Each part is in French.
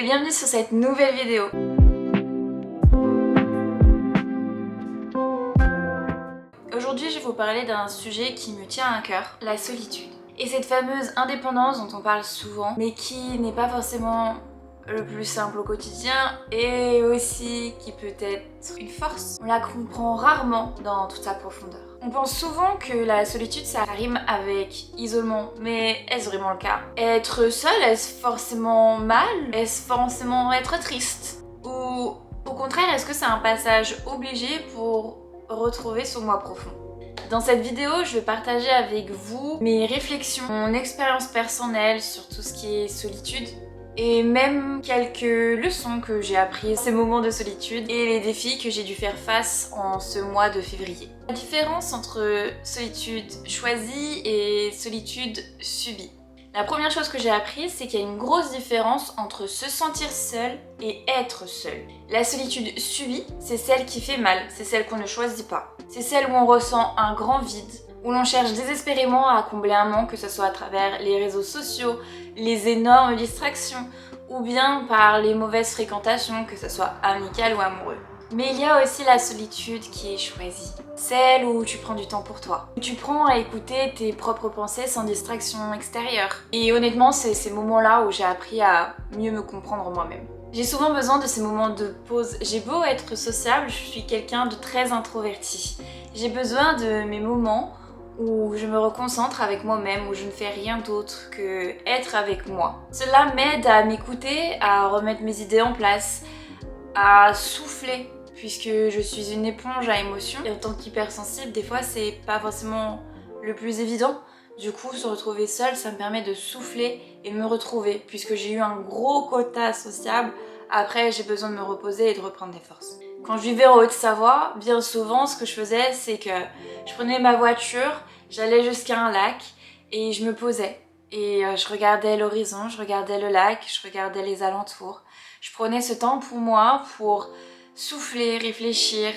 et bienvenue sur cette nouvelle vidéo. Aujourd'hui, je vais vous parler d'un sujet qui me tient à cœur, la solitude. Et cette fameuse indépendance dont on parle souvent, mais qui n'est pas forcément le plus simple au quotidien et aussi qui peut être une force. On la comprend rarement dans toute sa profondeur. On pense souvent que la solitude ça rime avec isolement, mais est-ce vraiment le cas? Être seul, est-ce forcément mal? Est-ce forcément être triste? Ou au contraire, est-ce que c'est un passage obligé pour retrouver son moi profond? Dans cette vidéo, je vais partager avec vous mes réflexions, mon expérience personnelle sur tout ce qui est solitude et même quelques leçons que j'ai apprises, ces moments de solitude et les défis que j'ai dû faire face en ce mois de février. La différence entre solitude choisie et solitude subie. La première chose que j'ai apprise, c'est qu'il y a une grosse différence entre se sentir seul et être seul. La solitude subie, c'est celle qui fait mal, c'est celle qu'on ne choisit pas. C'est celle où on ressent un grand vide, où l'on cherche désespérément à combler un manque, que ce soit à travers les réseaux sociaux, les énormes distractions, ou bien par les mauvaises fréquentations, que ce soit amicales ou amoureuses. Mais il y a aussi la solitude qui est choisie. Celle où tu prends du temps pour toi. Où tu prends à écouter tes propres pensées sans distraction extérieure. Et honnêtement, c'est ces moments-là où j'ai appris à mieux me comprendre moi-même. J'ai souvent besoin de ces moments de pause. J'ai beau être sociable, je suis quelqu'un de très introverti. J'ai besoin de mes moments où je me reconcentre avec moi-même, où je ne fais rien d'autre que être avec moi. Cela m'aide à m'écouter, à remettre mes idées en place, à souffler, puisque je suis une éponge à émotions. Et en tant qu'hypersensible, des fois c'est pas forcément le plus évident. Du coup, se retrouver seule, ça me permet de souffler et me retrouver, puisque j'ai eu un gros quota sociable. Après, j'ai besoin de me reposer et de reprendre des forces. Quand je vivais en Haute-Savoie, bien souvent, ce que je faisais, c'est que je prenais ma voiture, j'allais jusqu'à un lac et je me posais. Et je regardais l'horizon, je regardais le lac, je regardais les alentours. Je prenais ce temps pour moi, pour souffler, réfléchir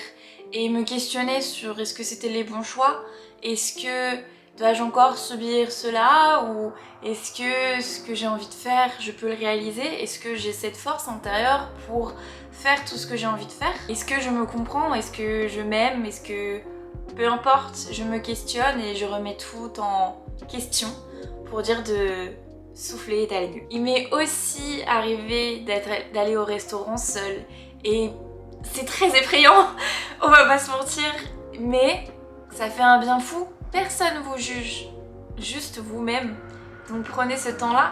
et me questionner sur est-ce que c'était les bons choix? Est-ce que dois-je encore subir cela? Ou est-ce que ce que j'ai envie de faire, je peux le réaliser? Est-ce que j'ai cette force intérieure pour faire tout ce que j'ai envie de faire? Est-ce que je me comprends? Est-ce que je m'aime? Est-ce que... Peu importe, je me questionne et je remets tout en question pour dire de souffler et d'aller mieux. Il m'est aussi arrivé d'aller au restaurant seule et c'est très effrayant, on va pas se mentir, mais ça fait un bien fou. Personne vous juge, juste vous-même. Donc prenez ce temps-là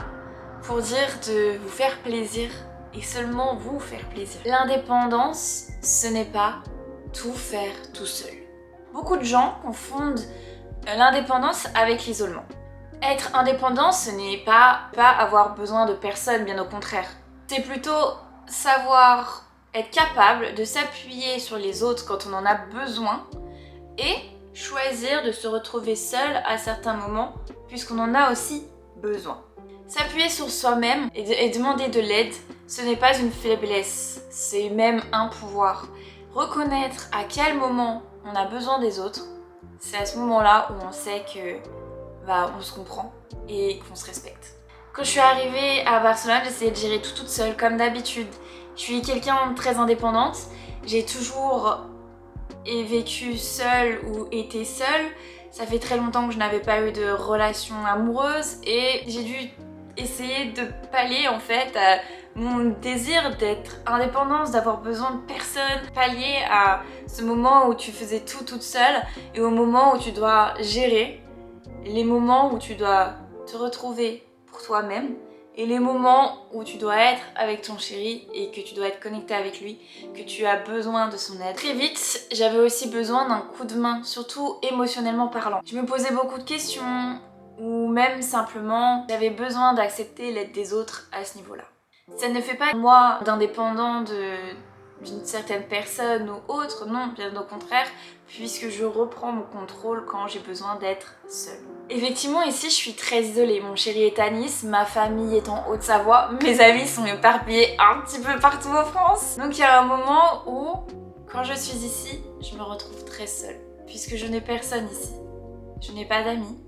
pour dire de vous faire plaisir et seulement vous faire plaisir. L'indépendance, ce n'est pas tout faire tout seul. Beaucoup de gens confondent l'indépendance avec l'isolement. Être indépendant, ce n'est pas avoir besoin de personne, bien au contraire. C'est plutôt savoir être capable de s'appuyer sur les autres quand on en a besoin et choisir de se retrouver seul à certains moments puisqu'on en a aussi besoin. S'appuyer sur soi-même et demander de l'aide, ce n'est pas une faiblesse, c'est même un pouvoir. Reconnaître à quel moment on a besoin des autres, c'est à ce moment-là où on sait que on se comprend et qu'on se respecte. Quand je suis arrivée à Barcelone, j'essayais de gérer tout toute seule comme d'habitude. Je suis quelqu'un de très indépendante, j'ai toujours vécu seule ou été seule. Ça fait très longtemps que je n'avais pas eu de relation amoureuse et j'ai dû essayer de pallier en fait à mon désir d'être indépendante, d'avoir besoin de personne, pallier à ce moment où tu faisais tout toute seule et au moment où tu dois gérer les moments où tu dois te retrouver pour toi-même et les moments où tu dois être avec ton chéri et que tu dois être connecté avec lui, que tu as besoin de son aide. Très vite, j'avais aussi besoin d'un coup de main, surtout émotionnellement parlant. Je me posais beaucoup de questions ou même simplement, j'avais besoin d'accepter l'aide des autres à ce niveau-là. Ça ne fait pas moi d'indépendant d'une certaine personne ou autre, non, bien au contraire, puisque je reprends mon contrôle quand j'ai besoin d'être seule. Effectivement, ici, je suis très isolée. Mon chéri est à Nice, ma famille est en Haute-Savoie, mes amis sont éparpillés un petit peu partout en France. Donc il y a un moment où, quand je suis ici, je me retrouve très seule, puisque je n'ai personne ici. Je n'ai pas d'amis,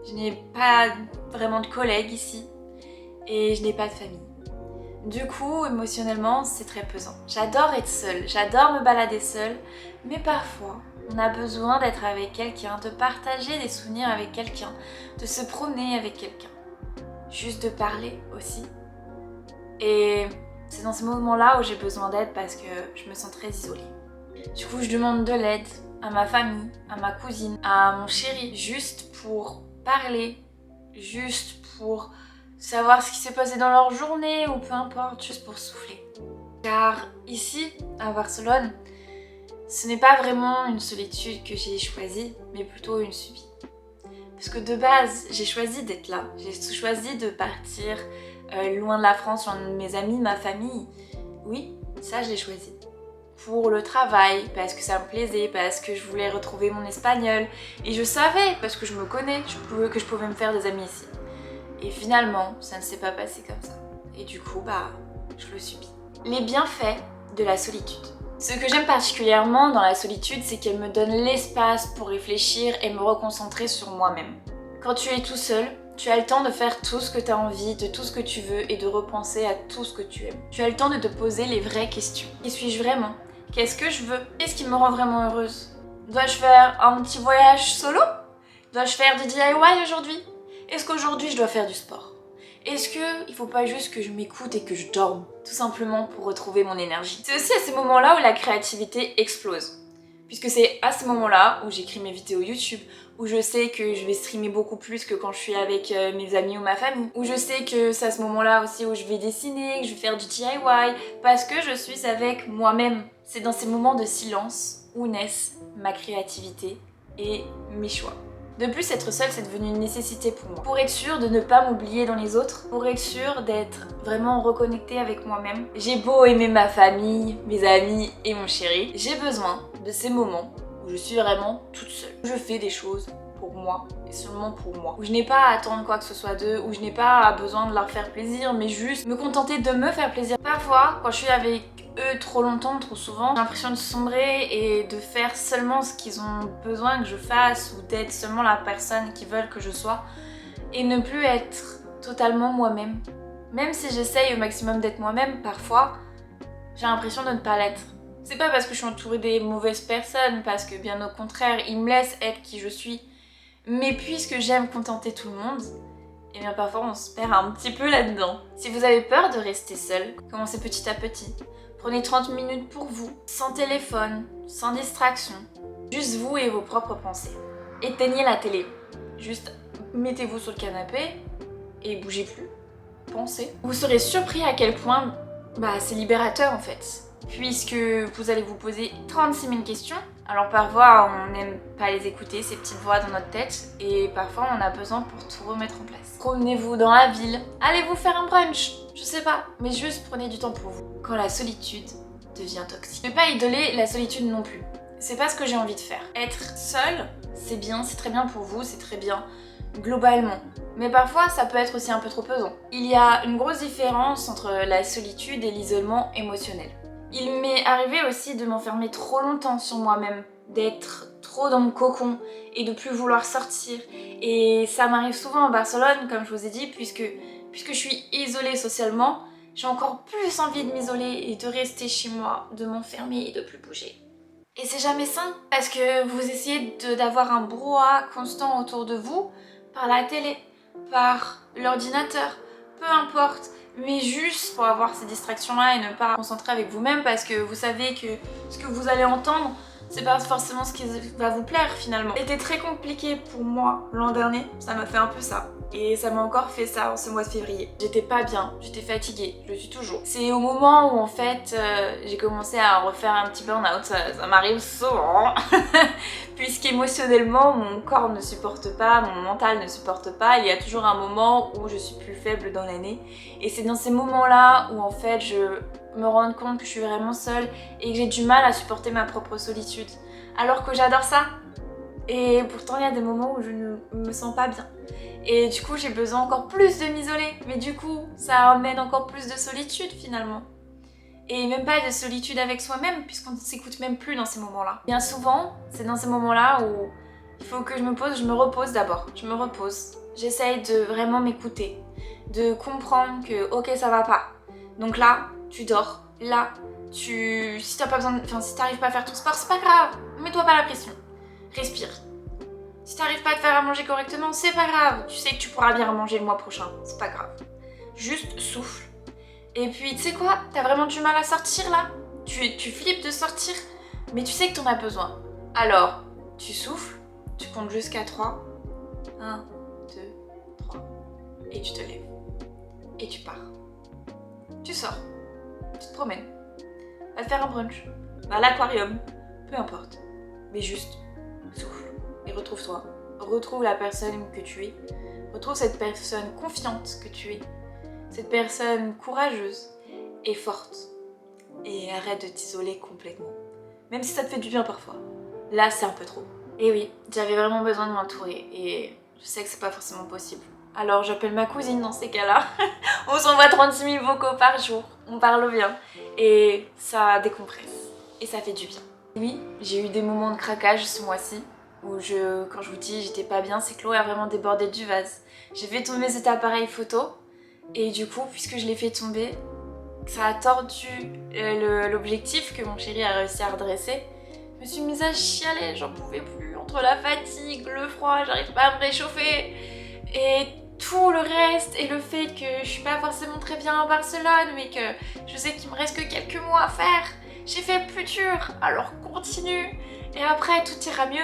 je n'ai pas vraiment de collègues ici, et je n'ai pas de famille. Du coup, émotionnellement, c'est très pesant. J'adore être seule, j'adore me balader seule, mais parfois, on a besoin d'être avec quelqu'un, de partager des souvenirs avec quelqu'un, de se promener avec quelqu'un, juste de parler aussi. Et c'est dans ces moments-là où j'ai besoin d'aide parce que je me sens très isolée. Du coup, je demande de l'aide à ma famille, à ma cousine, à mon chéri, juste pour parler, juste pour savoir ce qui s'est passé dans leur journée ou peu importe, juste pour souffler. Car ici, à Barcelone, ce n'est pas vraiment une solitude que j'ai choisie, mais plutôt une subie. Parce que de base, j'ai choisi d'être là. J'ai choisi de partir loin de la France, loin de mes amis, ma famille. Oui, ça je l'ai choisi. Pour le travail, parce que ça me plaisait, parce que je voulais retrouver mon espagnol. Et je savais, parce que je me connais, que je pouvais me faire des amis ici. Et finalement, ça ne s'est pas passé comme ça. Et du coup, je le subis. Les bienfaits de la solitude. Ce que j'aime particulièrement dans la solitude, c'est qu'elle me donne l'espace pour réfléchir et me reconcentrer sur moi-même. Quand tu es tout seul, tu as le temps de faire tout ce que tu as envie, de tout ce que tu veux et de repenser à tout ce que tu aimes. Tu as le temps de te poser les vraies questions. Qui suis-je vraiment? Qu'est-ce que je veux? Qu'est-ce qui me rend vraiment heureuse? Dois-je faire un petit voyage solo? Dois-je faire du DIY aujourd'hui? Est-ce qu'aujourd'hui je dois faire du sport? Est-ce qu'il faut pas juste que je m'écoute et que je dorme? Tout simplement pour retrouver mon énergie. C'est aussi à ces moments-là où la créativité explose. Puisque c'est à ce moment-là où j'écris mes vidéos YouTube, où je sais que je vais streamer beaucoup plus que quand je suis avec mes amis ou ma famille, où je sais que c'est à ce moment-là aussi où je vais dessiner, que je vais faire du DIY, parce que je suis avec moi-même. C'est dans ces moments de silence où naissent ma créativité et mes choix. De plus, être seule, c'est devenu une nécessité pour moi. Pour être sûre de ne pas m'oublier dans les autres, pour être sûre d'être vraiment reconnectée avec moi-même. J'ai beau aimer ma famille, mes amis et mon chéri, j'ai besoin de ces moments où je suis vraiment toute seule. Où je fais des choses pour moi et seulement pour moi. Où je n'ai pas à attendre quoi que ce soit d'eux, où je n'ai pas besoin de leur faire plaisir, mais juste me contenter de me faire plaisir. Parfois, quand je suis avec eux trop longtemps, trop souvent, j'ai l'impression de sombrer et de faire seulement ce qu'ils ont besoin que je fasse ou d'être seulement la personne qu'ils veulent que je sois et ne plus être totalement moi-même. Même si j'essaye au maximum d'être moi-même, parfois, j'ai l'impression de ne pas l'être. C'est pas parce que je suis entourée des mauvaises personnes, parce que bien au contraire, ils me laissent être qui je suis. Mais puisque j'aime contenter tout le monde, et bien parfois on se perd un petit peu là-dedans. Si vous avez peur de rester seul, commencez petit à petit. Prenez 30 minutes pour vous, sans téléphone, sans distraction. Juste vous et vos propres pensées. Éteignez la télé. Juste mettez-vous sur le canapé et bougez plus. Pensez. Vous serez surpris à quel point c'est libérateur en fait. Puisque vous allez vous poser 36 000 questions. Alors parfois on n'aime pas les écouter, ces petites voix dans notre tête, et parfois on a besoin pour tout remettre en place. Promenez-vous dans la ville, allez vous faire un brunch, je sais pas, mais juste prenez du temps pour vous. Quand la solitude devient toxique. Je vais pas idoler la solitude non plus. C'est pas ce que j'ai envie de faire. Être seule, c'est bien, c'est très bien pour vous, c'est très bien globalement. Mais parfois ça peut être aussi un peu trop pesant. Il y a une grosse différence entre la solitude et l'isolement émotionnel. Il m'est arrivé aussi de m'enfermer trop longtemps sur moi-même, d'être trop dans mon cocon et de plus vouloir sortir. Et ça m'arrive souvent à Barcelone, comme je vous ai dit, puisque je suis isolée socialement, j'ai encore plus envie de m'isoler et de rester chez moi, de m'enfermer et de plus bouger. Et c'est jamais sain, parce que vous essayez d'avoir un brouhaha constant autour de vous, par la télé, par l'ordinateur, peu importe. Mais juste pour avoir ces distractions-là et ne pas concentrer avec vous-même parce que vous savez que ce que vous allez entendre, c'est pas forcément ce qui va vous plaire finalement. C'était très compliqué pour moi l'an dernier, ça m'a fait un peu ça. Et ça m'a encore fait ça en ce mois de février. J'étais pas bien, j'étais fatiguée, je le suis toujours. C'est au moment où en fait j'ai commencé à refaire un petit burn-out, ça m'arrive souvent. Puisqu'émotionnellement mon corps ne supporte pas, mon mental ne supporte pas, il y a toujours un moment où je suis plus faible dans l'année. Et c'est dans ces moments-là où en fait je me rends compte que je suis vraiment seule et que j'ai du mal à supporter ma propre solitude. Alors que j'adore ça. Et pourtant il y a des moments où je ne me sens pas bien. Et du coup j'ai besoin encore plus de m'isoler. Mais du coup ça amène encore plus de solitude finalement. Et même pas de solitude avec soi-même puisqu'on ne s'écoute même plus dans ces moments-là. Bien souvent c'est dans ces moments-là où il faut que je me repose d'abord. Je me repose. J'essaye de vraiment m'écouter. De comprendre que ok ça va pas. Donc là, tu dors. Là, si t'as pas besoin si t'arrives pas à faire ton sport, c'est pas grave. Mets-toi pas la pression. Respire. Si t'arrives pas à te faire à manger correctement, c'est pas grave. Tu sais que tu pourras bien manger le mois prochain. C'est pas grave. Juste souffle. Et puis, tu sais quoi? T'as vraiment du mal à sortir là? Tu flippes de sortir, mais tu sais que t'en as besoin. Alors, tu souffles, tu comptes jusqu'à 3. 1, 2, 3. Et tu te lèves. Et tu pars. Tu sors. Tu te promènes. Va te faire un brunch. Va à l'aquarium. Peu importe. Mais juste, souffle. Et retrouve-toi. Retrouve la personne que tu es. Retrouve cette personne confiante que tu es. Cette personne courageuse et forte. Et arrête de t'isoler complètement. Même si ça te fait du bien parfois. Là, c'est un peu trop. Et oui, j'avais vraiment besoin de m'entourer. Et je sais que c'est pas forcément possible. Alors j'appelle ma cousine dans ces cas-là. On s'envoie 36 000 vocaux par jour. On parle bien. Et ça décompresse. Et ça fait du bien. Oui, j'ai eu des moments de craquage ce mois-ci. Où quand je vous dis j'étais pas bien, c'est que l'eau a vraiment débordé du vase. J'ai fait tomber cet appareil photo. Et du coup, puisque je l'ai fait tomber, ça a tordu l'objectif que mon chéri a réussi à redresser. Je me suis mise à chialer, j'en pouvais plus. Entre la fatigue, le froid, j'arrive pas à me réchauffer. Et tout le reste, et le fait que je suis pas forcément très bien à Barcelone, mais que je sais qu'il me reste que quelques mois à faire. J'ai fait plus dur, alors continue. Et après, tout ira mieux.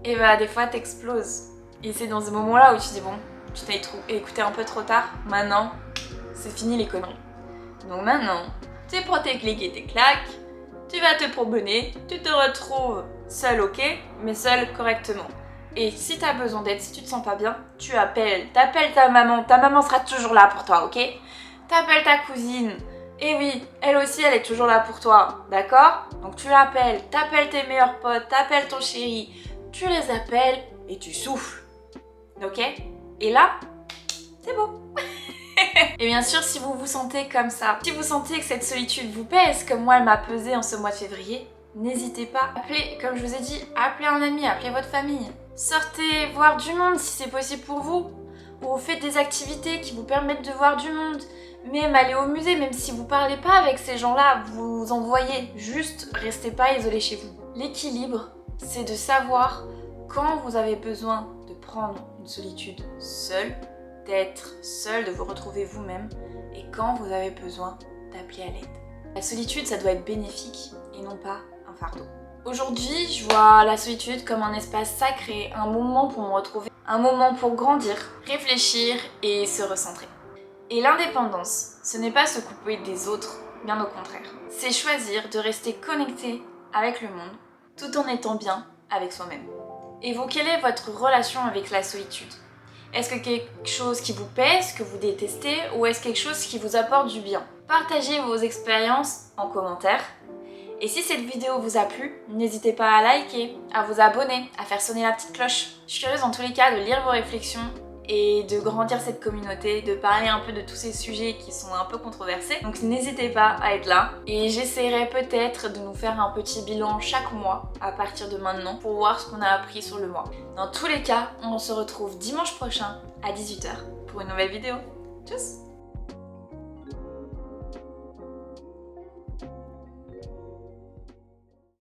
Et bah, des fois, t'exploses. Et c'est dans ces moments-là où tu dis, bon, tu t'es écouté un peu trop tard, maintenant, c'est fini les conneries. Donc maintenant, tu prends tes clics et tes claques, tu vas te promener, tu te retrouves seul, ok, mais seul correctement. Et si t'as besoin d'aide, si tu te sens pas bien, t'appelles ta maman sera toujours là pour toi, ok? T'appelles ta cousine, et oui, elle aussi elle est toujours là pour toi, d'accord? Donc tu l'appelles, t'appelles tes meilleurs potes, t'appelles ton chéri, tu les appelles et tu souffles, ok? Et là, c'est beau. Et bien sûr, si vous vous sentez comme ça, si vous sentez que cette solitude vous pèse, comme moi elle m'a pesé en ce mois de février, n'hésitez pas. Appelez, comme je vous ai dit, appelez un ami, appelez votre famille. Sortez voir du monde si c'est possible pour vous. Ou faites des activités qui vous permettent de voir du monde. Même aller au musée, même si vous parlez pas avec ces gens-là, vous en voyez. Juste, restez pas isolés chez vous. L'équilibre, c'est de savoir quand vous avez besoin de prendre une solitude seule, d'être seul, de vous retrouver vous-même, et quand vous avez besoin d'appeler à l'aide. La solitude, ça doit être bénéfique et non pas un fardeau. Aujourd'hui, je vois la solitude comme un espace sacré, un moment pour me retrouver, un moment pour grandir, réfléchir et se recentrer. Et l'indépendance, ce n'est pas se couper des autres, bien au contraire. C'est choisir de rester connecté avec le monde, tout en étant bien avec soi-même. Et vous, quelle est votre relation avec la solitude ? Est-ce que quelque chose qui vous pèse, que vous détestez, ou est-ce quelque chose qui vous apporte du bien ? Partagez vos expériences en commentaire. Et si cette vidéo vous a plu, n'hésitez pas à liker, à vous abonner, à faire sonner la petite cloche. Je suis curieuse dans tous les cas de lire vos réflexions et de grandir cette communauté, de parler un peu de tous ces sujets qui sont un peu controversés. Donc n'hésitez pas à être là. Et j'essaierai peut-être de nous faire un petit bilan chaque mois à partir de maintenant pour voir ce qu'on a appris sur le mois. Dans tous les cas, on se retrouve dimanche prochain à 18 h pour une nouvelle vidéo. Tchuss!